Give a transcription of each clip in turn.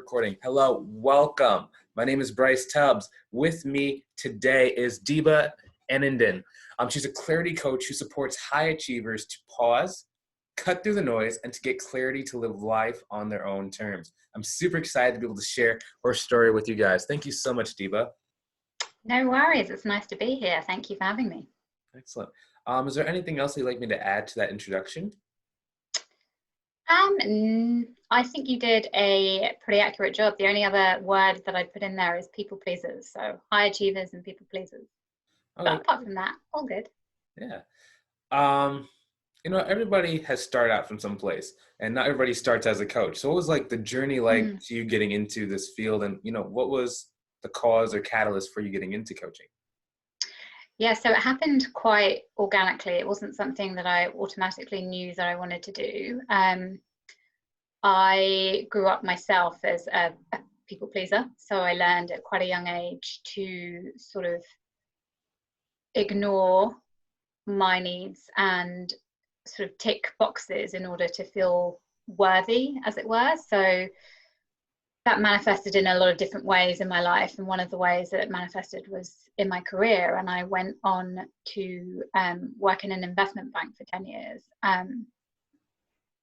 recording. Hello, welcome. My name is Bryce Tubbs. With me today is Deeba Anandan. She's a clarity coach who supports high achievers to pause, cut through the noise, and to get clarity to live life on their own terms. I'm super excited to be able to share her story with you guys. Thank you so much, Deeba. No worries. It's nice to be here. Thank you for having me. Excellent. Is there anything else you'd like me to add to that introduction? I think you did a pretty accurate job. The only other word that I put in there is people pleasers. So high achievers and people pleasers. Okay. But apart from that, all good. Yeah. Everybody has started out from some place, and not everybody starts as a coach. So what was like the journey like to you getting into this field, and what was the cause or catalyst for you getting into coaching? Yeah, so it happened quite organically. It wasn't something that I automatically knew that I wanted to do. I grew up myself as a people pleaser, so I learned at quite a young age to sort of ignore my needs and sort of tick boxes in order to feel worthy, as it were. So that manifested in a lot of different ways in my life, and one of the ways that it manifested was in my career. And I went on to work in an investment bank for 10 years.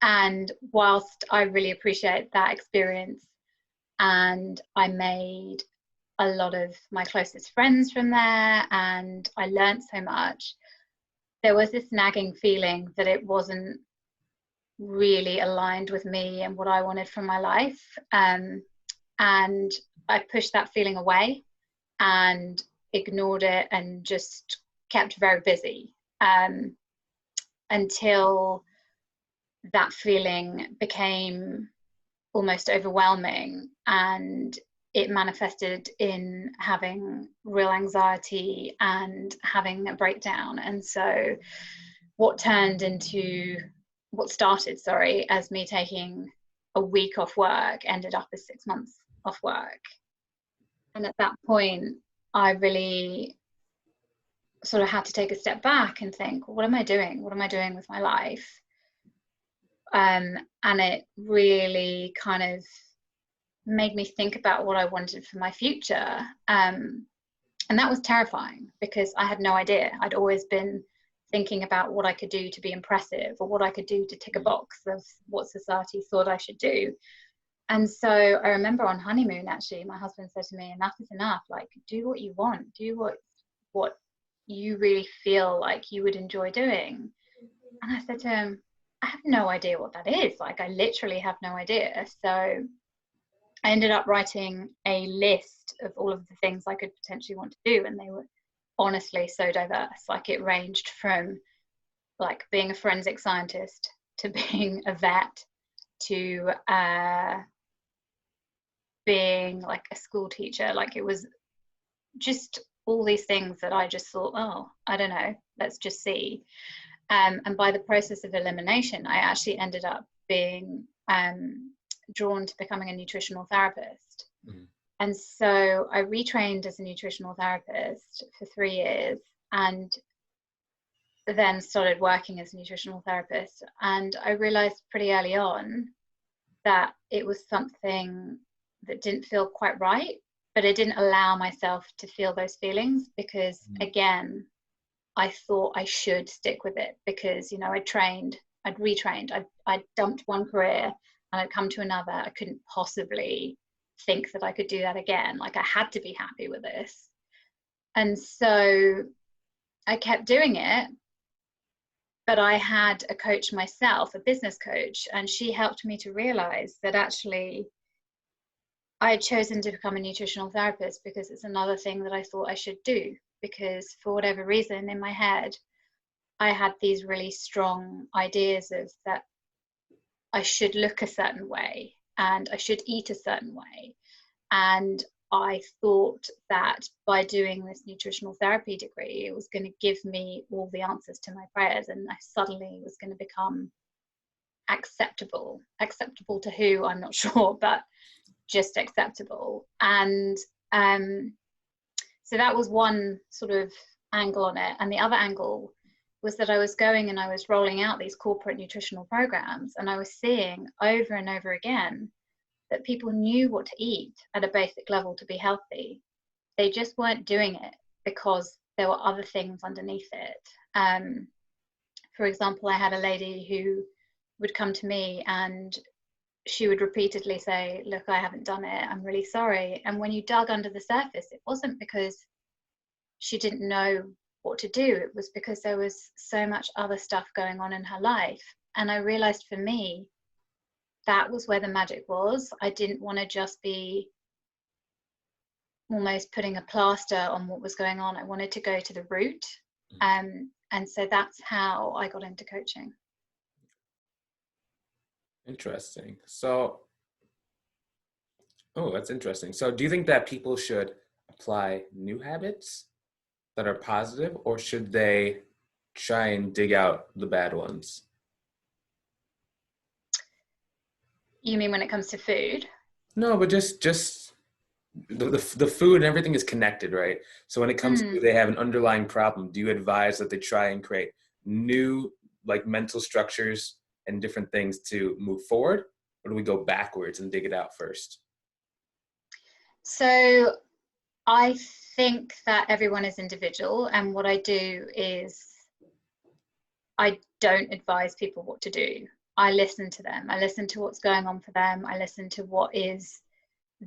And whilst I really appreciate that experience, and I made a lot of my closest friends from there, and I learned so much, there was this nagging feeling that it wasn't really aligned with me and what I wanted from my life. And I pushed that feeling away and ignored it and just kept very busy until that feeling became almost overwhelming, and it manifested in having real anxiety and having a breakdown. And so what started as me taking a week off work ended up as 6 months off work. And at that point, I really sort of had to take a step back and think, what am I doing? What am I doing with my life? And it really kind of made me think about what I wanted for my future. And that was terrifying because I had no idea. I'd always been thinking about what I could do to be impressive, or what I could do to tick a box of what society thought I should do. And so I remember on honeymoon, actually, my husband said to me, enough is enough. Like, do what you want, do what you really feel like you would enjoy doing. And I said to him, I have no idea what that is. Like, I literally have no idea. So I ended up writing a list of all of the things I could potentially want to do. And they were honestly so diverse. Like, it ranged from like being a forensic scientist to being a vet to being like a school teacher. Like, it was just all these things that I just thought, oh, I don't know, let's just see. And by the process of elimination, I actually ended up being drawn to becoming a nutritional therapist. And so I retrained as a nutritional therapist for 3 years, and then started working as a nutritional therapist. And I realized pretty early on that it was something that didn't feel quite right, but I didn't allow myself to feel those feelings because, again, I thought I should stick with it because, I'd retrained, I'd dumped one career and I'd come to another. I couldn't possibly think that I could do that again. Like, I had to be happy with this. And so I kept doing it, but I had a coach myself, a business coach, and she helped me to realize that actually I had chosen to become a nutritional therapist because it's another thing that I thought I should do. Because for whatever reason in my head, I had these really strong ideas of that I should look a certain way and I should eat a certain way. And I thought that by doing this nutritional therapy degree, it was going to give me all the answers to my prayers, and I suddenly was going to become acceptable to who, I'm not sure, but just acceptable. And so that was one sort of angle on it. And the other angle was that I was going and I was rolling out these corporate nutritional programs, and I was seeing over and over again that people knew what to eat at a basic level to be healthy. They just weren't doing it because there were other things underneath it. For example, I had a lady who would come to me and she would repeatedly say, look, I haven't done it, I'm really sorry. And when you dug under the surface, it wasn't because she didn't know what to do. It was because there was so much other stuff going on in her life. And I realized for me, that was where the magic was. I didn't want to just be almost putting a plaster on what was going on. I wanted to go to the root. And so that's how I got into coaching. Interesting. So, oh, that's interesting. So do you think that people should apply new habits that are positive, or should they try and dig out the bad ones? You mean when it comes to food? No, but just the food and everything is connected, right? So when it comes to they have an underlying problem, do you advise that they try and create new like mental structures and different things to move forward, or do we go backwards and dig it out first? So I think that everyone is individual, and what I do is I don't advise people what to do. I listen to them. I listen to what's going on for them. I listen to what is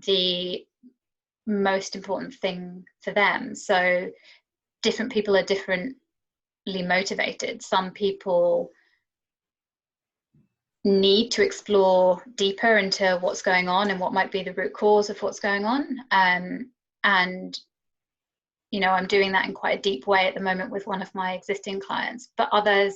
the most important thing for them. So different people are differently motivated. Some people need to explore deeper into what's going on and what might be the root cause of what's going on. And you know, I'm doing that in quite a deep way at the moment with one of my existing clients. But others,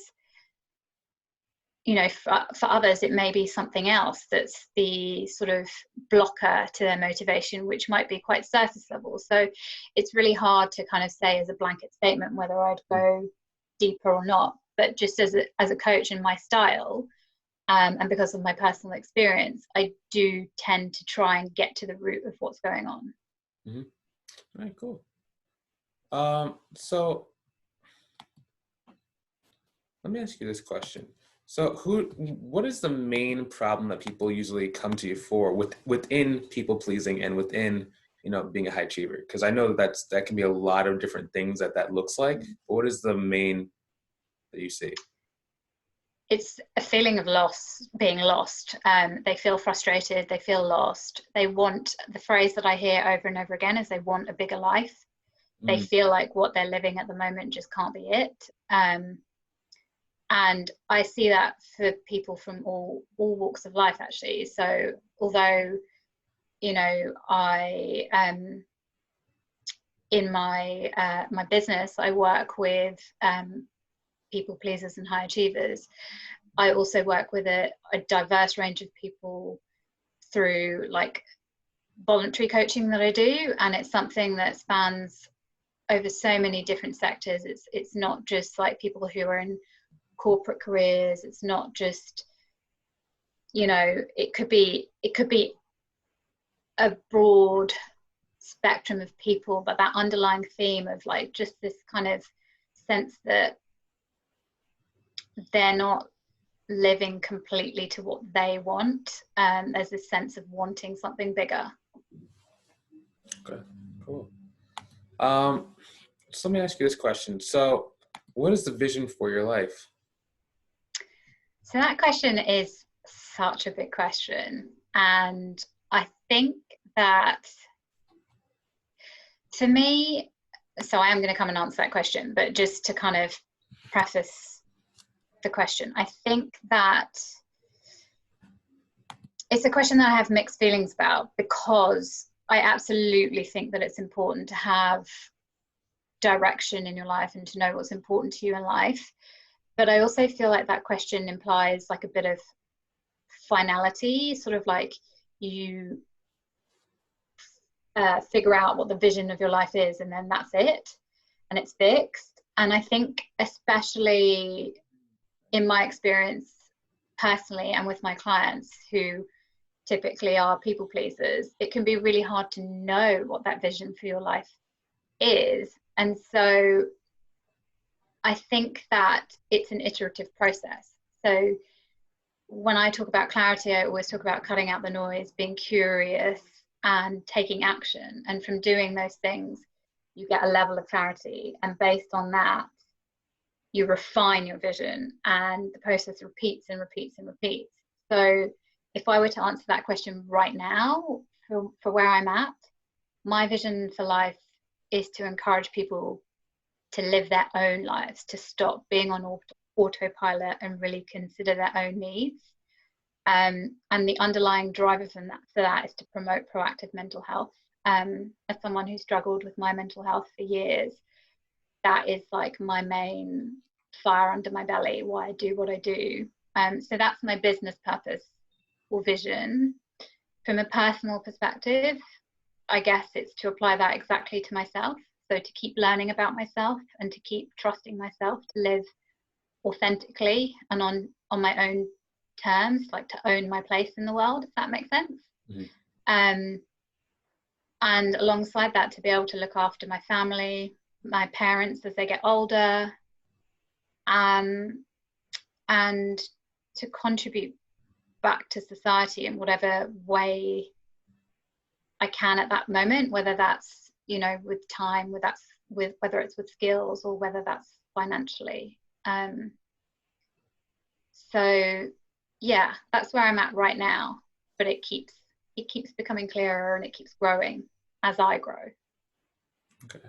you know, for others, it may be something else that's the sort of blocker to their motivation, which might be quite surface level. So it's really hard to kind of say as a blanket statement whether I'd go deeper or not. But just as a coach in my style, and because of my personal experience, I do tend to try and get to the root of what's going on. Mm-hmm. All right, cool. So let me ask you this question. So what is the main problem that people usually come to you for within people pleasing and within, you know, being a high achiever? Because I know that can be a lot of different things that looks like, but what is the main that you see? It's a feeling of loss, being lost. They feel frustrated, they feel lost. They want, the phrase that I hear over and over again is they want a bigger life. They feel like what they're living at the moment just can't be it. And I see that for people from all walks of life, actually. So although, you know, I in my my business, I work with people pleasers and high achievers. I also work with a diverse range of people through like voluntary coaching that I do, and it's something that spans over so many different sectors. It's not just like people who are in corporate careers. It's not just, you know, it could be a broad spectrum of people, but that underlying theme of like just this kind of sense that they're not living completely to what they want. There's this sense of wanting something bigger. Okay, cool. So let me ask you this question. So what is the vision for your life? So that question is such a big question. And I think that for me, so I am going to come and answer that question, but just to kind of preface the question, I think that it's a question that I have mixed feelings about, because I absolutely think that it's important to have direction in your life and to know what's important to you in life. But I also feel like that question implies like a bit of finality, sort of like you figure out what the vision of your life is and then that's it, and it's fixed. And I think especially in my experience personally and with my clients who typically are people pleasers, it can be really hard to know what that vision for your life is. And so I think that it's an iterative process. So when I talk about clarity, I always talk about cutting out the noise, being curious, and taking action. And from doing those things, you get a level of clarity. And based on that, you refine your vision, and the process repeats and repeats and repeats. So if I were to answer that question right now, for where I'm at, my vision for life is to encourage people to live their own lives, to stop being on autopilot and really consider their own needs. And the underlying driver for that is to promote proactive mental health. As someone who struggled with my mental health for years, that is like my main fire under my belly, why I do what I do. So that's my business purpose or vision. From a personal perspective, I guess it's to apply that exactly to myself. So to keep learning about myself and to keep trusting myself to live authentically and on my own terms, like to own my place in the world, if that makes sense. Mm-hmm. And alongside that, to be able to look after my family, my parents as they get older, and to contribute back to society in whatever way I can at that moment, whether that's, you know, with time, whether it's with skills or whether that's financially. So yeah, that's where I'm at right now, but it keeps becoming clearer and it keeps growing as I grow. Okay.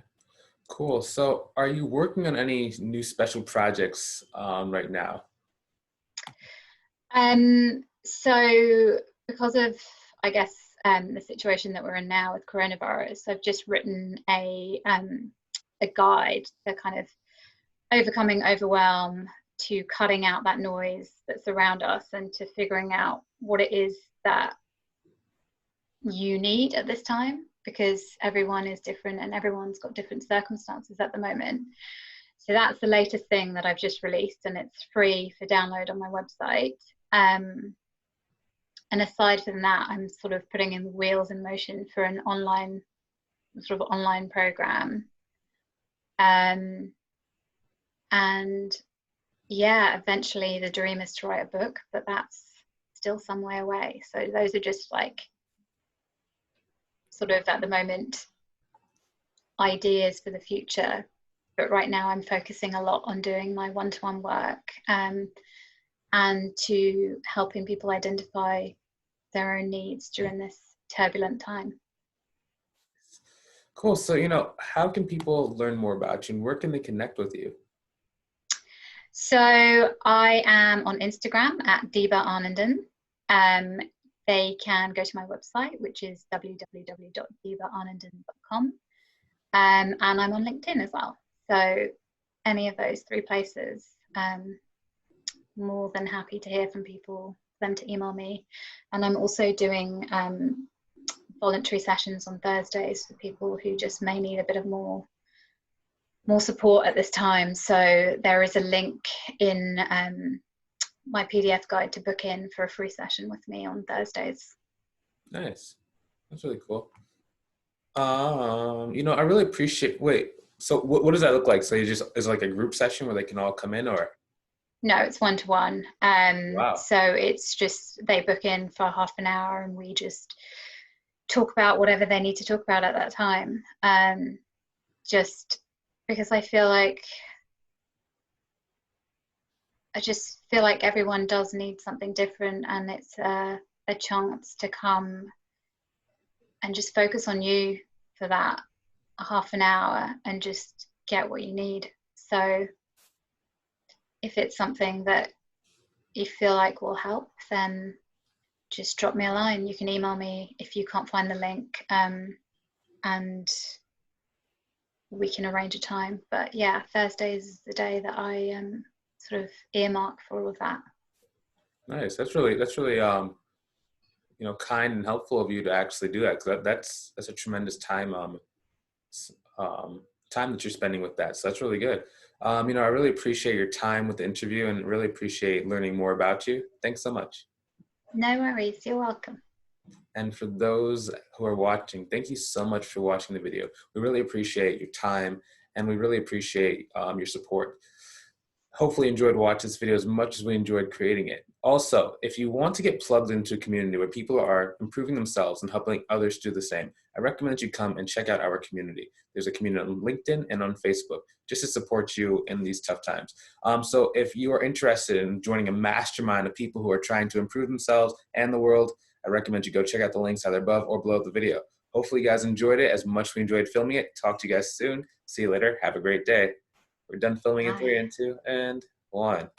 Cool. So are you working on any new special projects right now? So because of, I guess, the situation that we're in now with coronavirus, I've just written a guide to kind of overcoming overwhelm, to cutting out that noise that's around us, and to figuring out what it is that you need at this time, because everyone is different and everyone's got different circumstances at the moment. So that's the latest thing that I've just released, and it's free for download on my website. And aside from that, I'm sort of putting in the wheels in motion for an online program. And yeah, eventually the dream is to write a book, but that's still some way away. So those are just like sort of at the moment ideas for the future. But right now I'm focusing a lot on doing my one-to-one work and to helping people identify their own needs during this turbulent time. Cool. So, you know, how can people learn more about you and where can they connect with you? So I am on Instagram at Deeba Anandan. They can go to my website, which is www.deebaanandan.com. And I'm on LinkedIn as well. So any of those three places, more than happy to hear from people, them to email me. And I'm also doing voluntary sessions on Thursdays for people who just may need a bit of more support at this time. So there is a link in my PDF guide to book in for a free session with me on Thursdays. Nice. That's really cool. You know, I really appreciate, so what does that look like? So you just, is it like a group session where they can all come in, or? No, it's one-to-one. Wow. So it's just, they book in for half an hour and we just talk about whatever they need to talk about at that time. Just because I just feel like everyone does need something different, and it's a chance to come and just focus on you for that half an hour and just get what you need. So if it's something that you feel like will help, then just drop me a line. You can email me if you can't find the link, and we can arrange a time. But yeah, Thursday is the day that I sort of earmark for all of that. Nice. That's really you know, kind and helpful of you to actually do that, because that's a tremendous time time that you're spending with that. So that's really good. You know, I really appreciate your time with the interview and really appreciate learning more about you. Thanks so much. No worries. You're welcome. And for those who are watching, thank you so much for watching the video. We really appreciate your time and we really appreciate your support. hopefully enjoyed watching this video as much as we enjoyed creating it. Also, if you want to get plugged into a community where people are improving themselves and helping others do the same, I recommend that you come and check out our community. There's a community on LinkedIn and on Facebook just to support you in these tough times. So if you are interested in joining a mastermind of people who are trying to improve themselves and the world, I recommend you go check out the links either above or below the video. Hopefully you guys enjoyed it as much as we enjoyed filming it. Talk to you guys soon. See you later. Have a great day. We're done filming in 3 Bye. and 2 and 1.